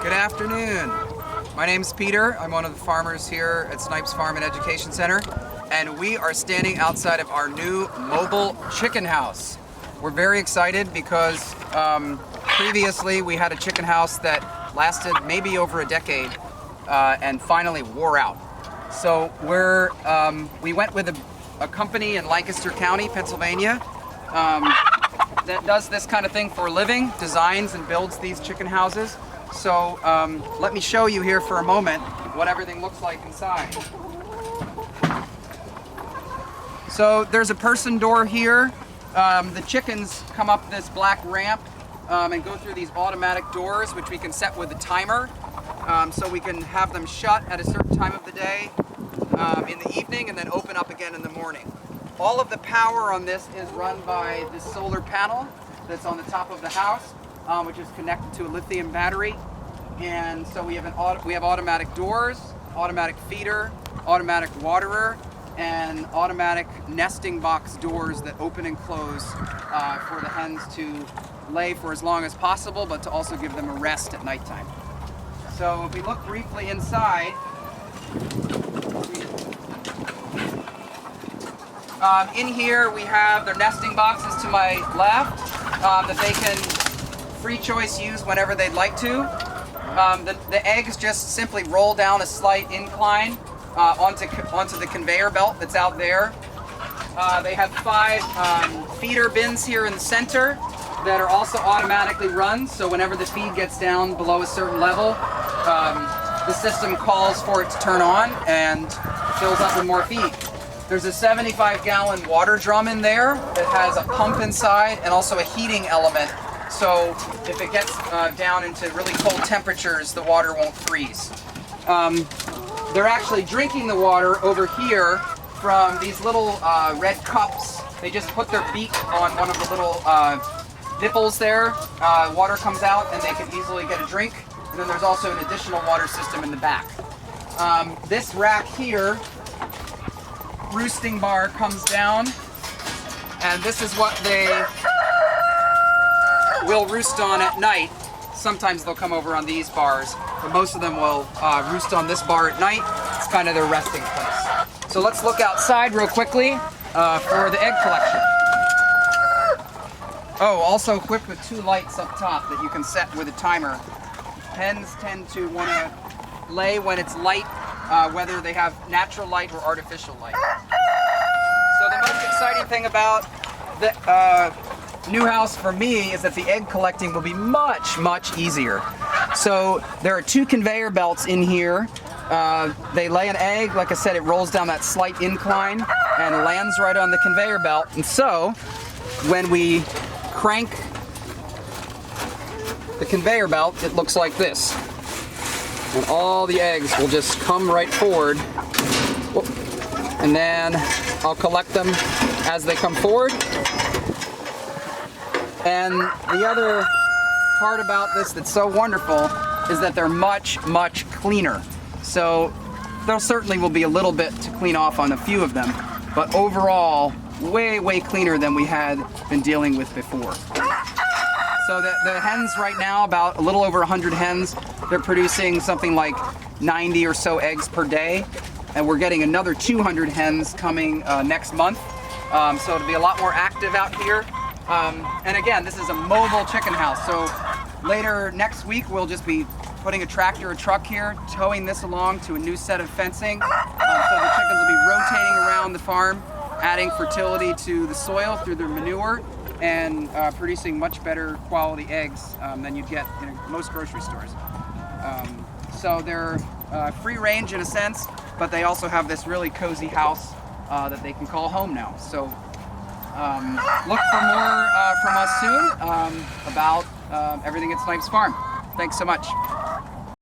Good afternoon. My name's Peter. I'm one of the farmers here at Snipes Farm and Education Center, and we are standing outside of our new mobile chicken house. We're very excited because previously we had a chicken house that lasted maybe over a decade and finally wore out. So we went with a company in Lancaster County, Pennsylvania, that does this kind of thing for a living, designs and builds these chicken houses. So let me show you here for a moment what everything looks like inside. So there's a person door here. The chickens come up this black ramp and go through these automatic doors, which we can set with a timer. So we can have them shut at a certain time of the day in the evening and then open up again in the morning. All of the power on this is run by this solar panel that's on the top of the house, which is connected to a lithium battery. And so we have automatic doors, automatic feeder, automatic waterer, and automatic nesting box doors that open and close for the hens to lay for as long as possible, but to also give them a rest at nighttime. So if we look briefly inside, in here we have their nesting boxes to my left that they can free choice use whenever they'd like to. The eggs just simply roll down a slight incline onto the conveyor belt that's out there. They have 5 feeder bins here in the center that are also automatically run, so whenever the feed gets down below a certain level, the system calls for it to turn on and fills up with more feed. There's a 75-gallon water drum in there that has a pump inside and also a heating element, so if it gets down into really cold temperatures, the water won't freeze. They're actually drinking the water over here from these little red cups. They just put their beak on one of the little nipples there. Water comes out and they can easily get a drink. And then there's also an additional water system in the back. This rack here, roosting bar, comes down, and this is what they will roost on at night. Sometimes they'll come over on these bars, but most of them will roost on this bar at night. It's kind of their resting place. So let's look outside real quickly for the egg collection. Oh, also equipped with 2 lights up top that you can set with a timer. Hens tend to want to lay when it's light, whether they have natural light or artificial light. So the most exciting thing about the new house for me is that the egg collecting will be much easier. So there are 2 conveyor belts in here. They lay an egg, like I said, it rolls down that slight incline and lands right on the conveyor belt. And so when we crank the conveyor belt, it looks like this. And all the eggs will just come right forward. And then I'll collect them as they come forward. And the other part about this that's so wonderful is that they're much cleaner. So there certainly will be a little bit to clean off on a few of them, but overall, way cleaner than we had been dealing with before. So the hens right now, about a little over 100 hens, they're producing something like 90 or so eggs per day, and we're getting another 200 hens coming next month. So it'll be a lot more active out here. And again, this is a mobile chicken house, so later next week we'll just be putting a tractor or truck here, towing this along to a new set of fencing. So the chickens will be rotating around the farm, adding fertility to the soil through their manure, and producing much better quality eggs than you'd get in most grocery stores. So they're free range in a sense, but they also have this really cozy house that they can call home now. So look for more from us soon about everything at Snipes Farm. Thanks so much.